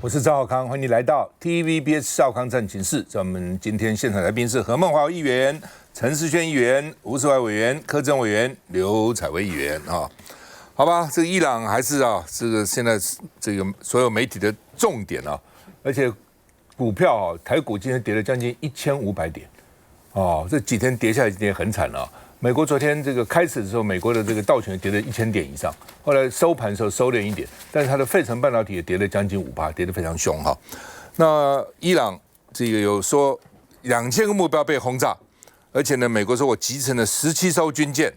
我是赵少康，欢迎你来到 TVBS 赵康战情室。在我们今天现场来宾是何孟华议员、陈世轩议员、吴斯怀委员、柯正委员、刘彩薇议员啊。好吧，这个伊朗还是这个现在这个所有媒体的重点啊，而且股票台股今天跌了将近1500点这几天跌下来，今天很惨了。美国昨天这个开始的时候，美国的这个道琼跌了1000点以上，后来收盘的时候收敛一点，但是它的费城半导体也跌了将近5%，跌得非常凶哈。那伊朗这个有说2000个目标被轰炸，而且呢，美国说我集成了17艘军舰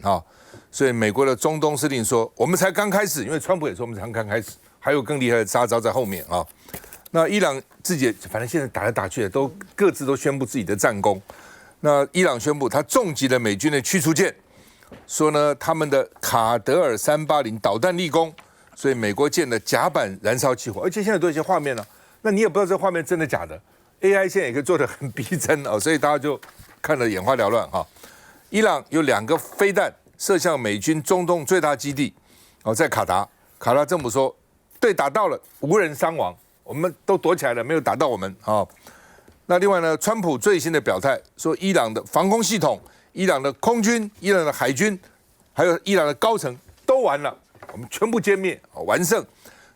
所以美国的中东司令说我们才刚开始，因为川普也说我们才刚开始，还有更厉害的杀招在后面那伊朗自己反正现在打来打去的都各自都宣布自己的战功。那伊朗宣布他重击了美军的驱逐舰，说呢他们的卡德尔380导弹立功，所以美国舰的甲板燃烧起火，而且现在都有一些画面了，那你也不知道这画面真的假的 ，AI 现在也可以做得很逼真所以大家就看得眼花缭乱伊朗有2个飞弹射向美军中东最大基地在卡达政府说对打到了，无人伤亡，我们都躲起来了，没有打到我们那另外呢，川普最新的表态说，伊朗的防空系统、伊朗的空军、伊朗的海军，还有伊朗的高层都完了，我们全部歼灭完胜。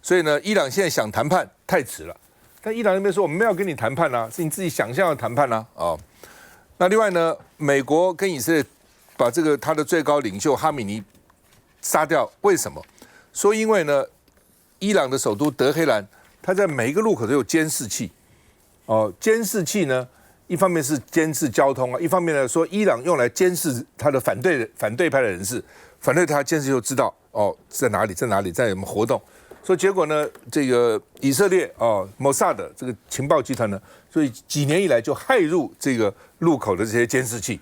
所以呢，伊朗现在想谈判太迟了。但伊朗那边说我们没有跟你谈判是你自己想象的谈判那另外呢，美国跟以色列把这个他的最高领袖哈米尼杀掉，为什么？说因为呢，伊朗的首都德黑兰，它在每一个路口都有监视器。监视器呢，一方面是监视交通一方面呢说伊朗用来监视他的反对派的人士，反对他监视就知道在哪里，在什么活动。所以结果呢，这个以色列Mossad 这个情报集团呢，所以几年以来就骇入这个路口的这些监视器。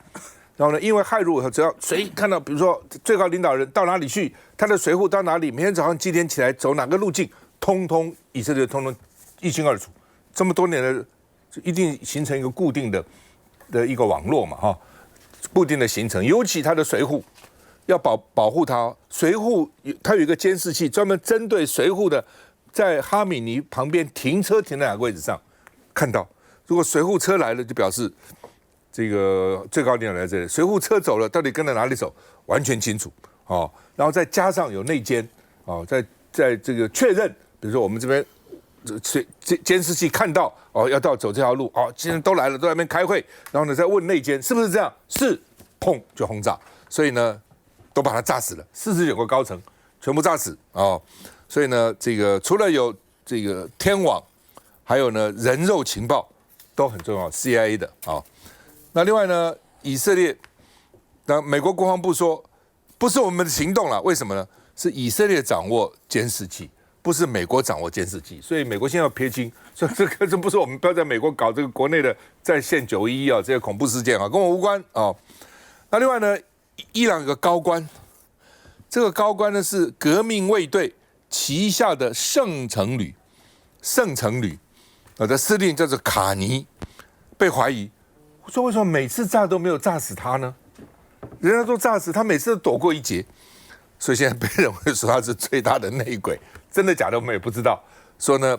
然后呢，因为骇入，只要谁看到，比如说最高领导人到哪里去，他的随扈到哪里，每天早上几点起来走哪个路径，通通以色列通通一清二楚。这么多年的，一定形成一个固定的一个网络嘛固定的形成，尤其他的随扈要保护他，随扈他有一个监视器，专门针对随扈的，在哈米尼旁边停车停在哪个位置上，看到如果随扈车来了，就表示这个最高领导人在这里，随扈车走了，到底跟着哪里走，完全清楚然后再加上有内奸在这个确认，比如说我们这边。监视器看到要走这条路今天都来了，都在那边开会，然后呢再问内奸是不是这样，是，砰就轰炸，所以呢都把他炸死了，49个高层全部炸死所以呢这个除了有这个天网，还有呢人肉情报都很重要 ，CIA 的那另外呢以色列，那美国国防部说不是我们的行动了，为什么呢？是以色列掌握监视器。不是美国掌握监视器，所以美国现在要撇清，说这不是我们不要在美国搞这个国内的在线911这些恐怖事件跟我无关那另外呢，伊朗有个高官，这个高官呢是革命卫队旗下的圣城旅的司令叫做卡尼，被怀疑说为什么每次炸都没有炸死他呢？人家都炸死他，每次都躲过一劫，所以现在被认为说他是最大的内鬼。真的假的我们也不知道，说呢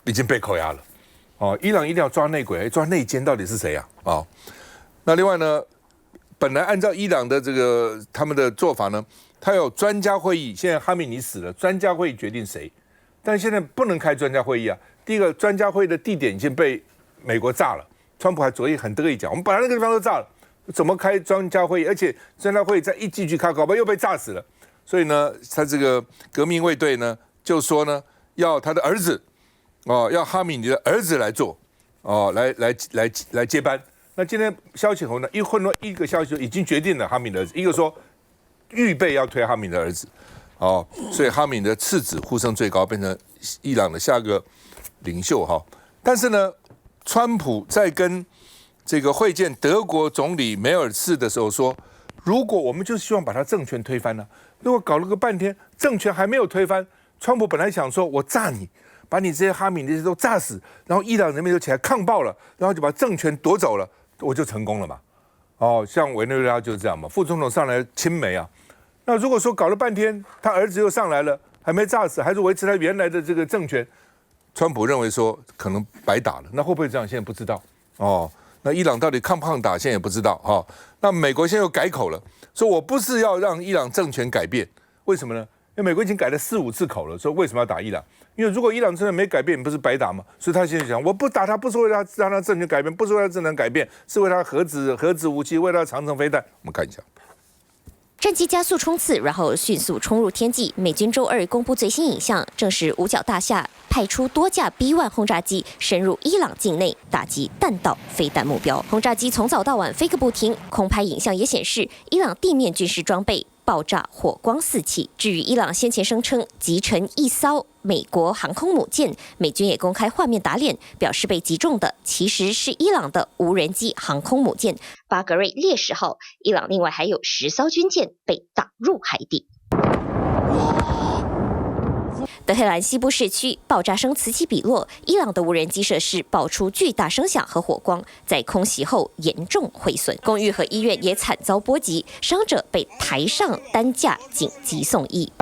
已经被扣押了伊朗一定要抓内鬼，抓内奸到底是谁那另外呢，本来按照伊朗的这个他们的做法呢，他有专家会议，现在哈米尼死了，专家会议决定谁，但现在不能开专家会议第一个专家会议的地点已经被美国炸了，川普还昨天很得意讲，我们本来那个地方都炸了，怎么开专家会议？而且专家会议再一继续开，搞不好又被炸死了。所以呢，他这个革命卫队呢。就说呢，要他的儿子，要哈米尼的儿子来做，来接班。那今天消息后呢，一个消息已经决定了哈米尼的儿子，一个说预备要推哈米尼的儿子，所以哈米尼的次子呼声最高，变成伊朗的下个领袖但是呢，川普在跟这个会见德国总理梅尔茨的时候说，如果我们就希望把他政权推翻呢，如果搞了个半天政权还没有推翻。川普本来想说，我炸你，把你这些哈米尼都炸死，然后伊朗人民就起来抗暴了，然后就把政权夺走了，我就成功了嘛。像委内瑞拉就是这样嘛，副总统上来亲美那如果说搞了半天，他儿子又上来了，还没炸死，还是维持他原来的这个政权，川普认为说可能白打了，那会不会这样？现在不知道哦。那伊朗到底抗不抗打，现在也不知道哈。那美国现在又改口了，说我不是要让伊朗政权改变，为什么呢？因为美国已经改了4、5次口了，说为什么要打伊朗？因为如果伊朗真的没改变，不是白打吗？所以他现在想，我不打他，不是为了让他政权改变，不是为了政权改变，是为了他核子武器，为了他长程飞弹。我们看一下。战机加速冲刺，然后迅速冲入天际。美军周2公布最新影像，证实五角大厦派出多架 B-1 轰炸机深入伊朗境内，打击弹道飞弹目标。轰炸机从早到晚飞个不停，空拍影像也显示伊朗地面军事装备爆炸，火光四起。至于伊朗先前声称击沉一艘美国航空母舰，美军也公开画面打脸，表示被击中的其实是伊朗的无人机航空母舰巴格瑞烈士号。伊朗另外还有10艘军舰被打入海底。德黑兰西部市区爆炸声此起彼落，伊朗的无人机设施爆出巨大声响和火光，在空袭后严重毁损，公寓和医院也惨遭波及，伤者被抬上担架紧急送医。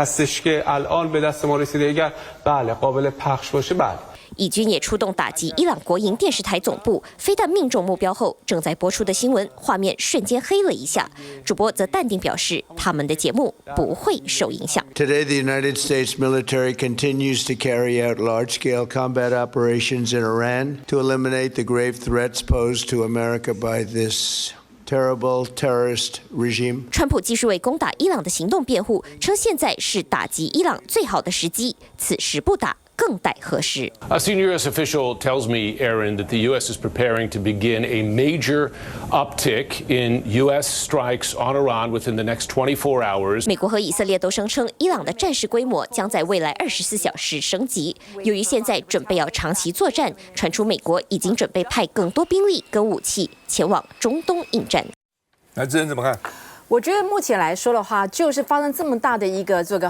以军也出动打击伊朗国营电视台总部，飞弹命中目标后，正在播出的新闻画面瞬间黑了一下。主播则淡定表示，他们的节目不会受影响。Today, the United States military continues to carry out large-scale combat operations in Iran to eliminate the grave threats posed to America by this terrible terrorist regime. 川普继续为攻打伊朗的行动辩护，称现在是打击伊朗最好的时机，此时不打更待何时。A senior U.S. official tells me, Aaron, that the U.S. is preparing to begin a major uptick in U.S. strikes on Iran within the next 24 hours. 美国和以色列都声称，伊朗的战事规模将在未来24小时升级。由于现在准备要长期作战，传出美国已经准备派更多兵力跟武器前往中东应战。来，智仁怎么看？我觉得目前来说的话，就是发生这么大的一个这个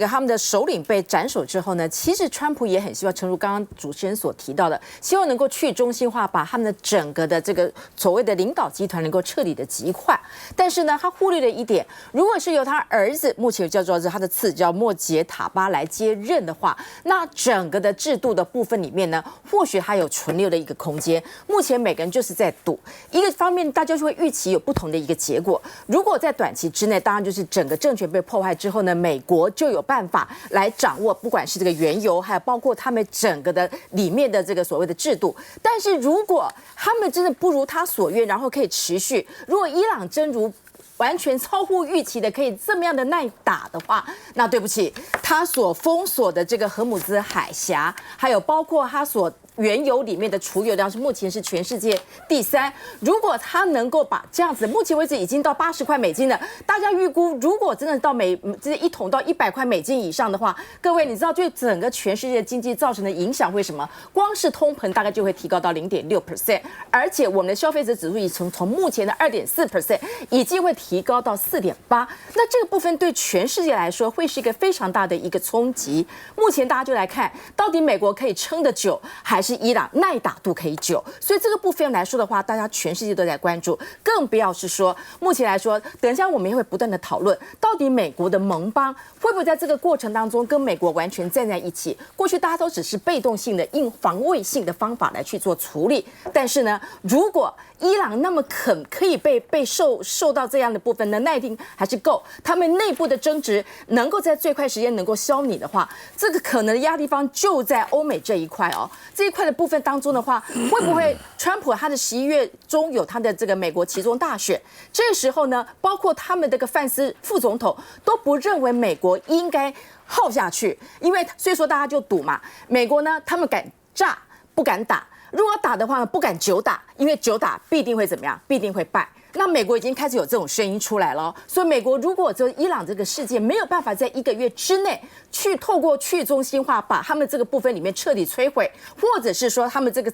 他们的首领被斩首之后呢，其实川普也很希望，诚如刚刚主持人所提到的，希望能够去中心化，把他们的整个的这个所谓的领导集团能够彻底的击坏。但是呢，他忽略了一点，如果是由他儿子，目前叫做他的次叫莫杰塔巴来接任的话，那整个的制度的部分里面呢，或许还有存留的一个空间。目前每个人就是在赌，一个方面大家就会预期有不同的一个结果。如果在短期之内，当然就是整个政权被破坏之后呢，美国就有办法来掌握，不管是这个原油，还有包括他们整个的里面的这个所谓的制度。但是如果他们真的不如他所愿，然后可以持续，如果伊朗真如完全超乎预期的可以这么样的耐打的话，那对不起，他所封锁的这个荷姆兹海峡，还有包括他所原油里面的储油量是目前是全世界第3。如果他能够把这样子，目前为止已经到80块美金了，大家预估如果真的到这一桶到100块美金以上的话，各位你知道对整个全世界经济造成的影响会什么？光是通膨大概就会提高到0.6%，而且我们的消费者指数已从目前的2.4%已经会提高到4.8%。那这个部分对全世界来说会是一个非常大的一个冲击。目前大家就来看，到底美国可以撑得久，还是伊朗耐打度可以久？所以这个部分来说的话，大家全世界都在关注，更不要是说目前来说，等一下我们也会不断的讨论，到底美国的盟邦会不会在这个过程当中跟美国完全站在一起？过去大家都只是被动性的、防卫性的方法来去做处理，但是呢，如果伊朗那么可以被受到这样的部分的耐力还是够，他们内部的争执能够在最快时间能够消弭的话，这个可能的压力方就在欧美这一块哦。这一块的部分当中的话，会不会川普他的11月中有他的这个美国期中大选？这时候呢，包括他们这个范斯副总统都不认为美国应该耗下去，因为所以说大家就赌嘛，美国呢他们敢炸不敢打。如果打的话，不敢久打，因为久打必定会怎么样？必定会败。那美国已经开始有这种声音出来了，所以美国如果这伊朗这个事件没有办法在1个月之内去透过去中心化把他们这个部分里面彻底摧毁，或者是说他们这个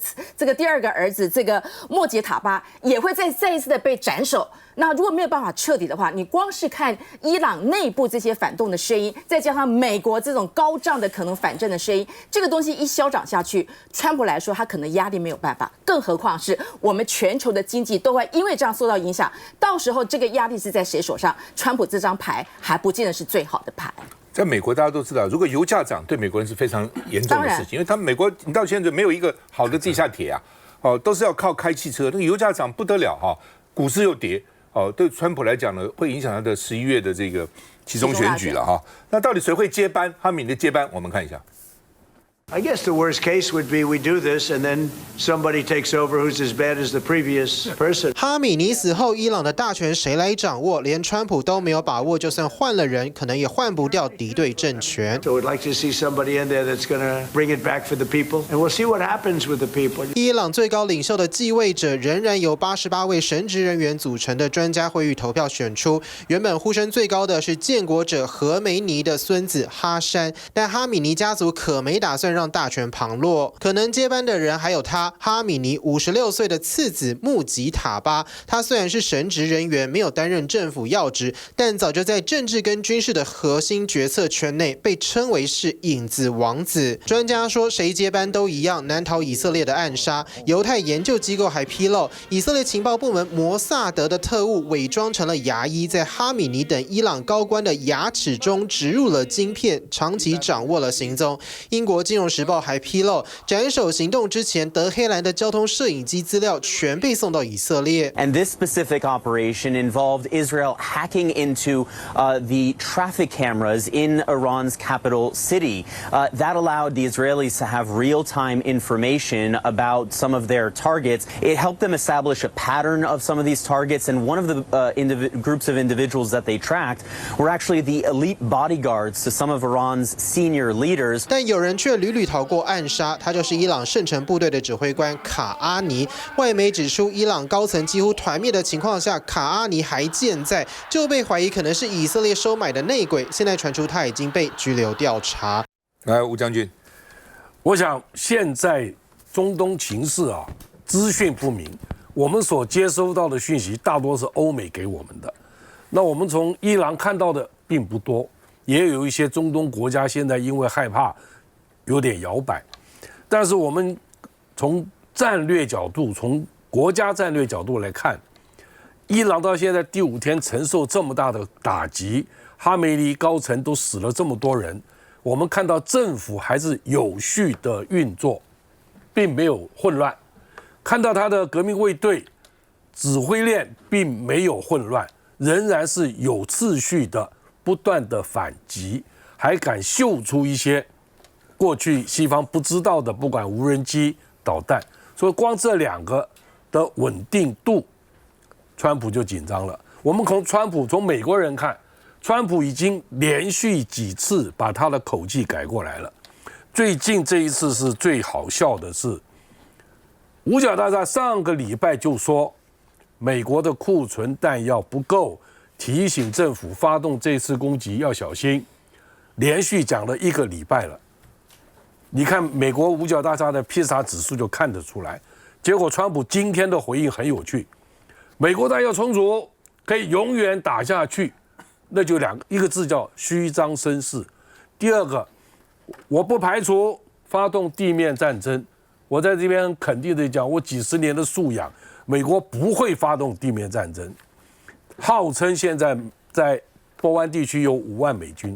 第2个儿子这个莫杰塔巴也会再一次的被斩首。那如果没有办法彻底的话，你光是看伊朗内部这些反动的声音，再加上美国这种高涨的可能反震的声音，这个东西一消长下去，川普来说他可能压力没有办法，更何况是我们全球的经济都会因为这样受到影响，到时候这个压力是在谁手上？川普这张牌还不见得是最好的牌。在美国大家都知道，如果油价涨，对美国人是非常严重的事情，因为他们美国你到现在没有一个好的地下铁啊，都是要靠开汽车，那个油价涨不得了哈，股市又跌，对川普来讲呢，会影响他的11月的这个期中选举了哈。那到底谁会接班？哈米尼的接班，我们看一下。I guess the worst case would be we do this and then somebody takes over who's as bad as the previous person. 哈米尼死后，伊朗的大权谁来掌握？连川普都没有把握，就算换了人，可能也换不掉敌对政权。So we'd like to see somebody in there that's going to bring it back for the people, and we'll see what happens with the people. 伊朗最高领袖的继位者仍然由88位神职人员组成的专家会议投票选出。原本呼声最高的是建国者何梅尼的孙子哈山，但哈米尼家族可没打算让大权旁落，可能接班的人还有他哈米尼56岁的次子穆吉塔巴。他虽然是神职人员，没有担任政府要职，但早就在政治跟军事的核心决策圈内被称为是影子王子。专家说，谁接班都一样，难逃以色列的暗杀。犹太研究机构还披露，以色列情报部门摩萨德的特务伪装成了牙医，在哈米尼等伊朗高官的牙齿中植入了晶片，长期掌握了行踪。英国金融时报还披露，斩首行动之前，德黑兰的交通摄影机资料全被送到以色列。And this specific operation involved Israel hacking into the traffic cameras in Iran's capital city. That allowed the Israelis to have real-time information about some of their targets. It helped them establish a pattern of some of these targets, and one of the groups of individuals that they tracked were actually the elite bodyguards to some of Iran's senior leaders. 但有人却屡屡逃过暗杀，他就是伊朗圣城部队的指挥官卡阿尼。外媒指出，伊朗高层几乎团灭的情况下，卡阿尼还健在，就被怀疑可能是以色列收买的内鬼。现在传出他已经被拘留调查。来，吴将军，我想现在中东情势啊，资讯不明，我们所接收到的讯息大多是欧美给我们的。那我们从伊朗看到的并不多，也有一些中东国家现在因为害怕有点摇摆，但是我们从战略角度，从国家战略角度来看，伊朗到现在第5天承受这么大的打击，哈梅尼高层都死了这么多人，我们看到政府还是有序的运作，并没有混乱，看到他的革命卫队指挥链并没有混乱，仍然是有秩序的不断的反击，还敢秀出一些过去西方不知道的，不管无人机、导弹，所以光这2个的稳定度，川普就紧张了。我们从美国人看，川普已经连续几次把他的口气改过来了。最近这一次是最好笑的是，五角大厦上个礼拜就说美国的库存弹药不够，提醒政府发动这次攻击要小心，连续讲了1个礼拜了。你看美国五角大厦的披萨指数就看得出来。结果川普今天的回应很有趣，美国弹药充足，可以永远打下去，那就一个字叫虚张声势。第二个，我不排除发动地面战争。我在这边很肯定的讲，我几十年的素养，美国不会发动地面战争。号称现在在波湾地区有5万美军。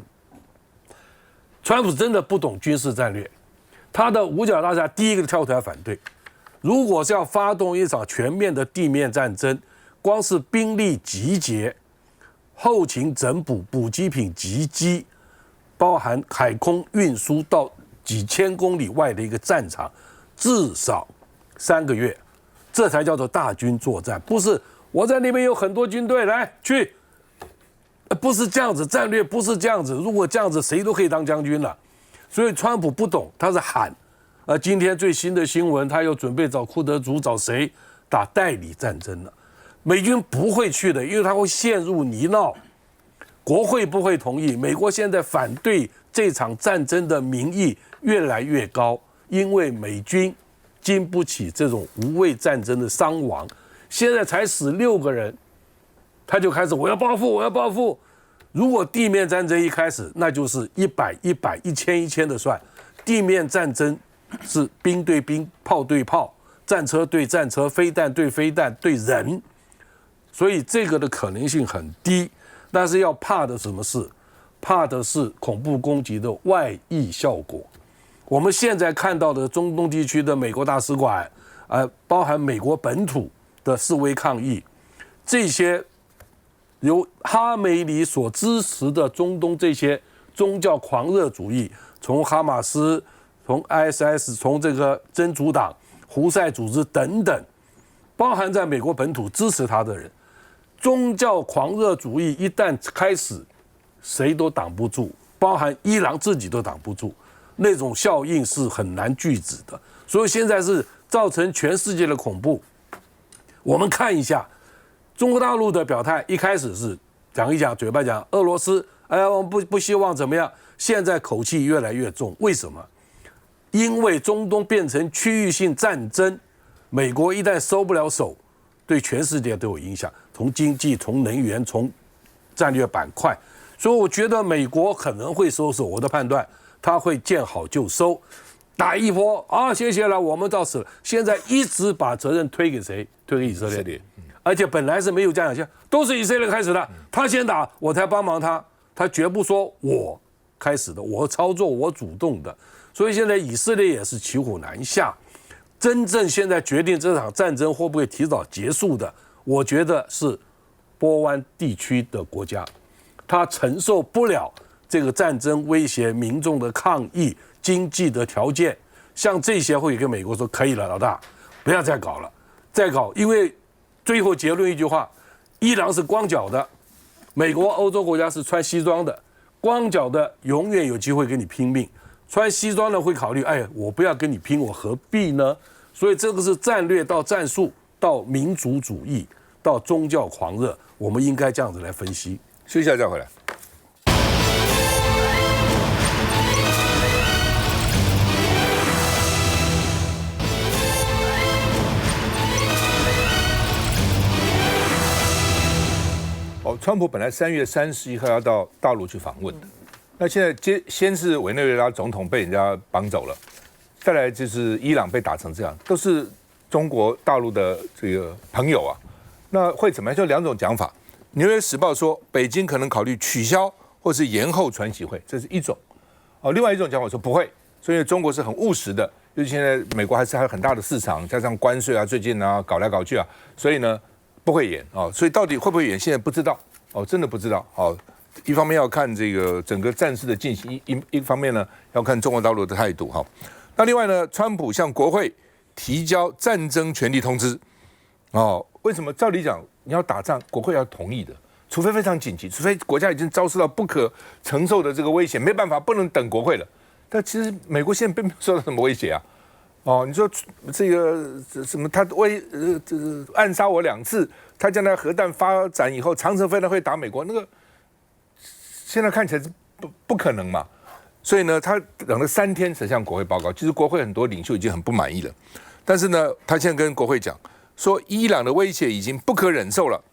川普真的不懂军事战略，他的五角大厦第一个跳出来反对。如果是要发动一场全面的地面战争，光是兵力集结、后勤整补、补给品集机，包含海空运输到几千公里外的一个战场，至少3个月，这才叫做大军作战。不是我在那边有很多军队来去，不是这样子，战略不是这样子。如果这样子，谁都可以当将军了。所以川普不懂，他是喊。今天最新的新闻，他又准备找库德族，找谁打代理战争了？美军不会去的，因为他会陷入泥淖，国会不会同意。美国现在反对这场战争的民意越来越高，因为美军经不起这种无谓战争的伤亡。现在才死6个人，他就开始我要报复，我要报复。如果地面战争一开始，那就是100、100、1000、1000的算。地面战争是兵对兵、炮对炮、战车对战车、飞弹对飞弹对人，所以这个的可能性很低。但是要怕的什么事？怕的是恐怖攻击的外溢效果。我们现在看到的中东地区的美国大使馆，包含美国本土的示威抗议，这些由哈梅里所支持的中东这些宗教狂热主义，从哈马斯、从 ISIS、从这个真主党、胡塞组织等等，包含在美国本土支持他的人，宗教狂热主义一旦开始，谁都挡不住，包含伊朗自己都挡不住，那种效应是很难拒止的。所以现在是造成全世界的恐怖。我们看一下中国大陆的表态，一开始是讲一讲，嘴巴讲俄罗斯，我们不希望怎么样，现在口气越来越重。为什么？因为中东变成区域性战争，美国一旦收不了手，对全世界都有影响，从经济、从能源、从战略板块。所以我觉得美国可能会收手，我的判断，他会见好就收，打一波啊，谢谢了，我们到此了。现在一直把责任推给谁？推给以色列。而且本来是没有这样想，都是以色列开始的，他先打，我才帮忙他，他绝不说我开始的，我操作，我主动的。所以现在以色列也是骑虎难下。真正现在决定这场战争会不会提早结束的，我觉得是波湾地区的国家，他承受不了这个战争威胁民众的抗议、经济的条件，像这些会跟美国说可以了，老大，不要再搞了，再搞，因为最后结论一句话，伊朗是光脚的，美国、欧洲国家是穿西装的，光脚的永远有机会跟你拼命，穿西装的会考虑，我不要跟你拼，我何必呢？所以这个是战略到战术到民族主义到宗教狂热，我们应该这样子来分析。休息一下再回来。川普本来3月31号要到大陆去访问的，那现在先是委内瑞拉总统被人家绑走了，再来就是伊朗被打成这样，都是中国大陆的这个朋友啊，那会怎么样？就两种讲法。《纽约时报》说，北京可能考虑取消或是延后传习会，这是一种。另外一种讲法说不会，所以中国是很务实的，尤其现在美国还有很大的市场，加上关税啊，最近啊搞来搞去啊，所以呢不会演啊。所以到底会不会演，现在不知道。真的不知道。一方面要看这个整个战事的进行，一方面呢要看中国大陆的态度。那另外呢，川普向国会提交战争权利通知。为什么？照理讲，你要打仗，国会要同意的，除非非常紧急，除非国家已经遭受到不可承受的这个威胁，没办法，不能等国会了。但其实美国现在并没有受到什么威胁啊。你说这个什么？他暗杀我2次，他将来核弹发展以后，长城飞弹会打美国，那个现在看起来是不可能嘛。所以呢，他等了3天才向国会报告。其实国会很多领袖已经很不满意了，但是呢，他现在跟国会讲说，伊朗的威胁已经不可忍受了，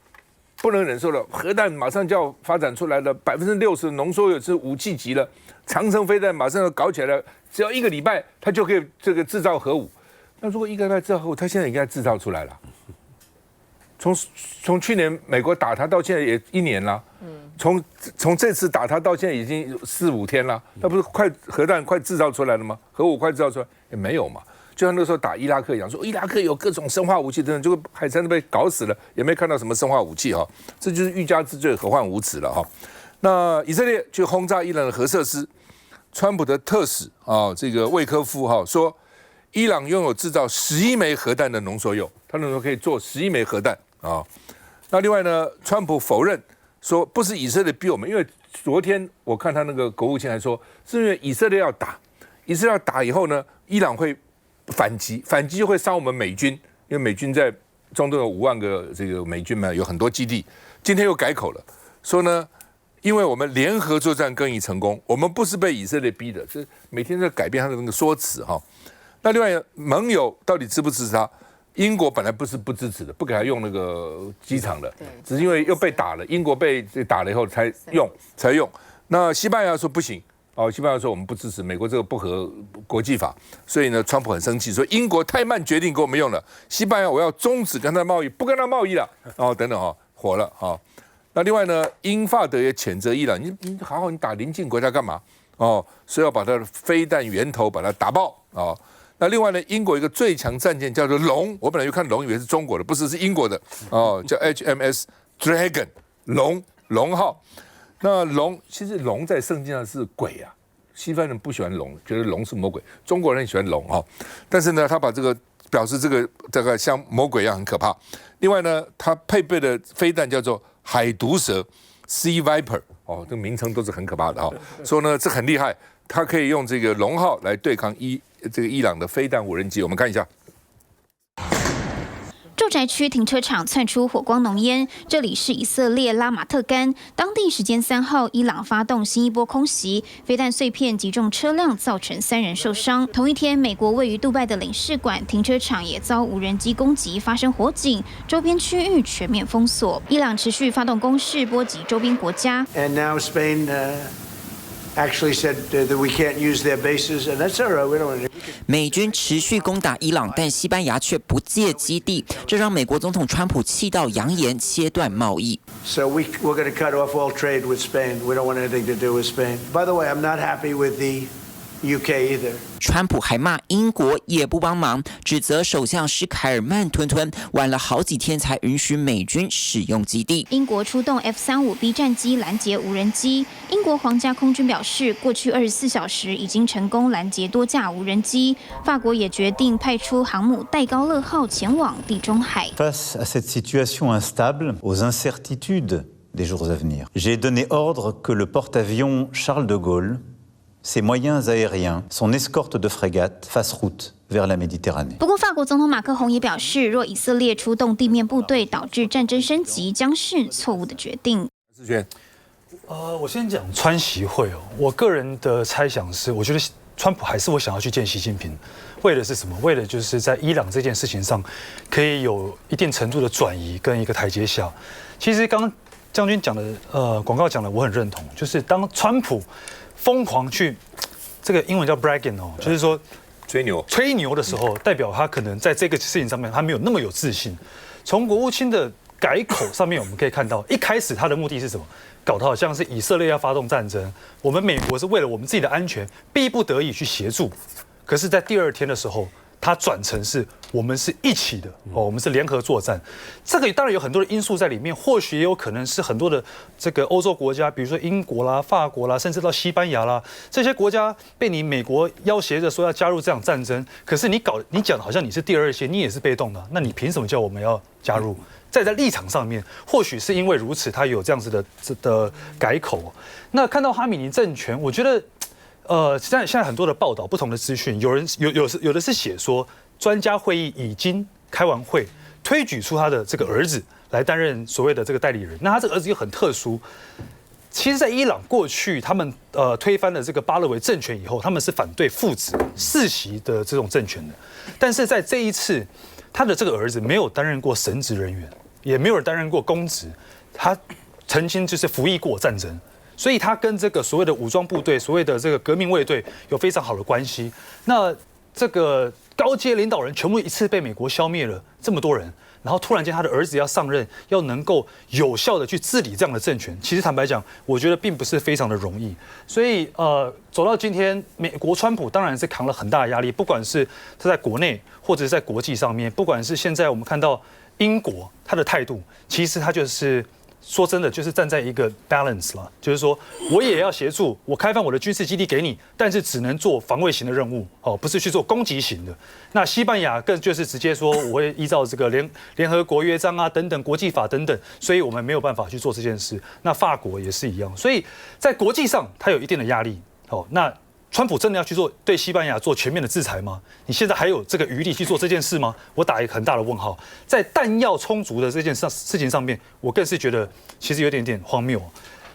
不能忍受了，核弹马上就要发展出来了，60%的浓缩铀是武器级了，长城飞弹马上要搞起来了。只要1个礼拜，他就可以这个制造核武。那如果1个礼拜制造核武，他现在应该制造出来了。从去年美国打他到现在也1年了。从这次打他到现在已经4、5天了，那不是核弹快制造出来了吗？核武快制造出来也没有嘛。就像那个时候打伊拉克一样，说伊拉克有各种生化武器等等，结果海参都被搞死了，也没看到什么生化武器哈。这就是欲加之罪，何患无辞了哈。那以色列去轰炸伊朗的核设施。川普的特使这个魏科夫说，伊朗拥有制造11枚核弹的浓缩铀，他那时候可以做11枚核弹那另外呢，川普否认说不是以色列逼我们，因为昨天我看他那个国务卿还说，是因为以色列要打，以色列要打以后呢，伊朗会反击就会伤我们美军，因为美军在中东有5万个这个美军嘛，有很多基地。今天又改口了，说呢，因为我们联合作战更易成功，我们不是被以色列逼的，这每天在改变他的那个说辞那另外盟友到底支不支持他？英国本来不是不支持的，不给他用那个机场的，只是因为又被打了，英国被打了以后才用。那西班牙说不行，西班牙说我们不支持美国这个不合国际法，所以呢，川普很生气，说英国太慢决定给我们用了，西班牙我要终止跟他贸易，不跟他贸易了，等等火了那另外呢，英法德也谴责伊朗，你好好你打邻近国家干嘛？哦，所以要把它的飞弹源头把它打爆哦。那另外呢，英国一个最强战舰叫做龙，我本来就看龙以为是中国的，不是，是英国的哦，叫 HMS Dragon 龙号。那龙其实龙在圣经上是鬼啊，西方人不喜欢龙，觉得龙是魔鬼，中国人很喜欢龙哦。但是呢，他把这个表示这个像魔鬼一样很可怕。另外呢，它配备的飞弹叫做海毒蛇 Sea Viper 哦，这个名称都是很可怕的哦。说呢，这很厉害，它可以用这个龙号来对抗伊朗的飞弹无人机。我们看一下。住宅区停车场窜出火光浓烟，这里是以色列拉马特干。当地时间3号，伊朗发动新一波空袭，飞弹碎片击中车辆，造成3人受伤。同一天，美国位于杜拜的领事馆停车场也遭无人机攻击，发生火警，周边区域全面封锁。伊朗持续发动攻势，波及周边国家。And now Spain actually said that we can't use their bases, and that's all right. We don't want to. 美军持续攻打伊朗，但西班牙却不借基地，这让美国总统川普气到扬言切断贸易。So we're going to cut off all trade with Spain. We don't want anything to do with Spain. By the way, I'm not happy with the UK either. 川普还骂英国也不帮忙，指责首相施凯尔慢吞吞，晚了好几天才允许美军使用基地。英国出动 F-35B 战机拦截无人机。英国皇家空军表示，过去24小时已经成功拦截多架无人机。法国也决定派出航母戴高乐号前往地中海。Face à cette situation instable, aux incertitudes des jours à venir, j'ai donné ordre que le porte-avions Charles de Gaulle.Ses moyens aériens, son escorte de frégates fassent route vers la Méditerranée. 不过，法国总统马克宏也表示，若以色列出动地面部队导致战争升级，将是错误的决定。志轩，我先讲川习会哦，我个人的猜想是，我觉得川普还是会想要去见习近平，为的是什么？为的就是在伊朗这件事情上，可以有一定程度的转移跟一个台阶下。其实刚刚将军讲的，广告讲的，我很认同，就是当川普疯狂去，这个英文叫 bragging 哦，就是说吹牛的时候，代表他可能在这个事情上面他没有那么有自信。从国务卿的改口上面，我们可以看到，一开始他的目的是什么？搞得好像是以色列要发动战争，我们美国是为了我们自己的安全，逼不得已去协助。可是，在第2天的时候，它转成是我们是一起的哦，我们是联合作战。这个当然有很多的因素在里面，或许也有可能是很多的这个欧洲国家，比如说英国啦、法国啦，甚至到西班牙啦，这些国家被你美国要挟着说要加入这场战争，可是你讲的好像你是第2线，你也是被动的，那你凭什么叫我们要加入？在立场上面，或许是因为如此，他有这样子的改口。那看到哈米尼政权，我觉得。现在很多的报道，不同的资讯，有的是写说，专家会议已经开完会，推举出他的这个儿子来担任所谓的这个代理人。那他这个儿子又很特殊，其实，在伊朗过去他们推翻了这个巴勒维政权以后，他们是反对父子世袭的这种政权的。但是在这一次，他的这个儿子没有担任过神职人员，也没有担任过公职，他曾经就是服役过战争。所以他跟这个所谓的武装部队、所谓的这个革命卫队有非常好的关系。那这个高阶领导人全部一次被美国消灭了这么多人，然后突然间他的儿子要上任，要能够有效的去治理这样的政权，其实坦白讲，我觉得并不是非常的容易。所以走到今天，美国川普当然是扛了很大的压力，不管是他在国内或者是在国际上面，不管是现在我们看到英国他的态度，其实他就是。说真的，就是站在一个 balance 了，就是说我也要协助，我开放我的军事基地给你，但是只能做防卫型的任务，哦，不是去做攻击型的。那西班牙更就是直接说，我会依照这个联合国约章啊等等国际法等等，所以我们没有办法去做这件事。那法国也是一样，所以在国际上它有一定的压力。哦，那川普真的要去做对西班牙做全面的制裁吗？你现在还有这个余力去做这件事吗？我打一个很大的问号。在弹药充足的这件事情上面，我更是觉得其实有点荒谬。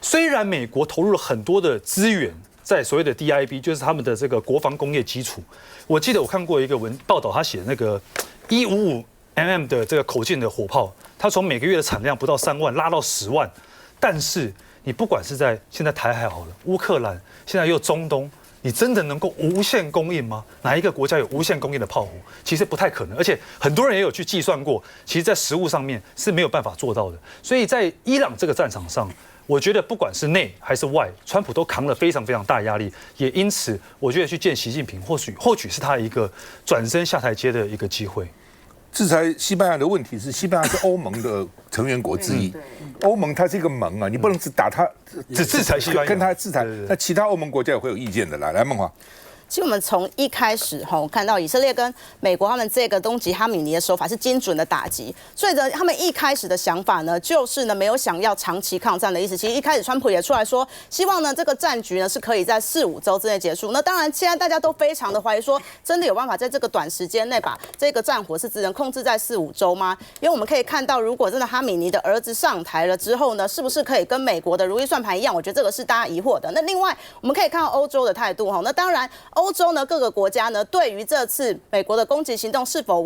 虽然美国投入了很多的资源在所谓的 DIB， 就是他们的这个国防工业基础。我记得我看过一个报道，他写那个155mm 的这个口径的火炮，它从每个月的产量不到3万拉到10万，但是你不管是在现在台海好了，乌克兰现在又中东。你真的能够无限供应吗？哪一个国家有无限供应的炮火？其实不太可能，而且很多人也有去计算过，其实在实务上面是没有办法做到的。所以在伊朗这个战场上，我觉得不管是内还是外，川普都扛了非常非常大压力，也因此我觉得去见习近平，或许是他一个转身下台阶的一个机会。制裁西班牙的问题是，西班牙是欧盟的成员国之一，欧盟它是一个盟啊，你不能只打它，只制裁西班牙，跟它制裁，那其他欧盟国家也会有意见的啦。来，孟华。其实我们从一开始看到以色列跟美国他们这个攻击哈米尼的手法是精准的打击，所以呢，他们一开始的想法呢，就是呢没有想要长期抗战的意思。其实一开始川普也出来说，希望呢这个战局呢是可以在4-5周之内结束。那当然，现在大家都非常的怀疑说，真的有办法在这个短时间内把这个战火是只能控制在4-5周吗？因为我们可以看到，如果真的哈米尼的儿子上台了之后呢，是不是可以跟美国的如意算盘一样？我觉得这个是大家疑惑的。那另外，我们可以看到欧洲的态度那当然。欧洲呢，各个国家呢，对于这次美国的攻击行动是否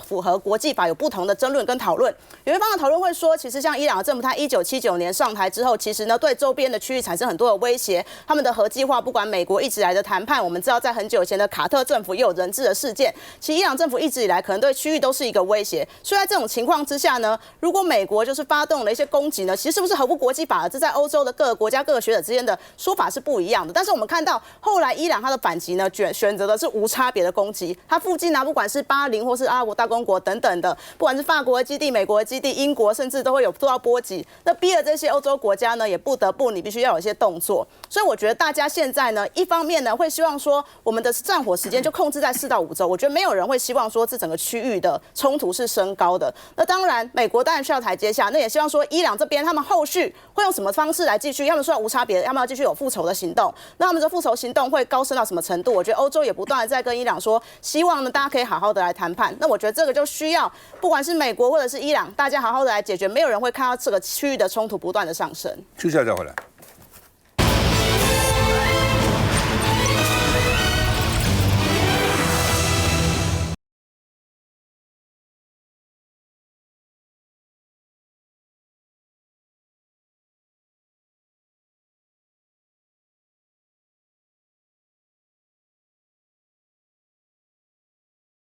符合国际法有不同的争论跟讨论。有一方的讨论会说，其实像伊朗的政府，他1979年上台之后，其实呢对周边的区域产生很多的威胁。他们的核计划，不管美国一直以来的谈判，我们知道在很久以前的卡特政府也有人质的事件。其实伊朗政府一直以来可能对区域都是一个威胁。所以在这种情况之下呢，如果美国就是发动了一些攻击呢，其实是不是合乎国际法？这在欧洲的各个国家、各个学者之间的说法是不一样的。但是我们看到后来伊朗他的反击呢，选择的是无差别的攻击。它附近不管是巴林或是阿拉伯大公国等等的，不管是法国的基地、美国的基地、英国，甚至都会有受到波及。那逼了这些欧洲国家呢，也不得不你必须要有一些动作。所以我觉得大家现在呢，一方面呢会希望说我们的战火时间就控制在4到5周。我觉得没有人会希望说这整个区域的冲突是升高的。那当然，美国当然需要台阶下，那也希望说伊朗这边他们后续会用什么方式来继续？他们说无差别，要不要继续有复仇的行动？那他们的复仇行动会高升到什么程度？我觉得欧洲也不断的在跟伊朗说，希望呢大家可以好好的来谈判。那我觉得这个就需要不管是美国或者是伊朗，大家好好的来解决，没有人会看到这个区域的冲突不断的上升。休息一下再回来。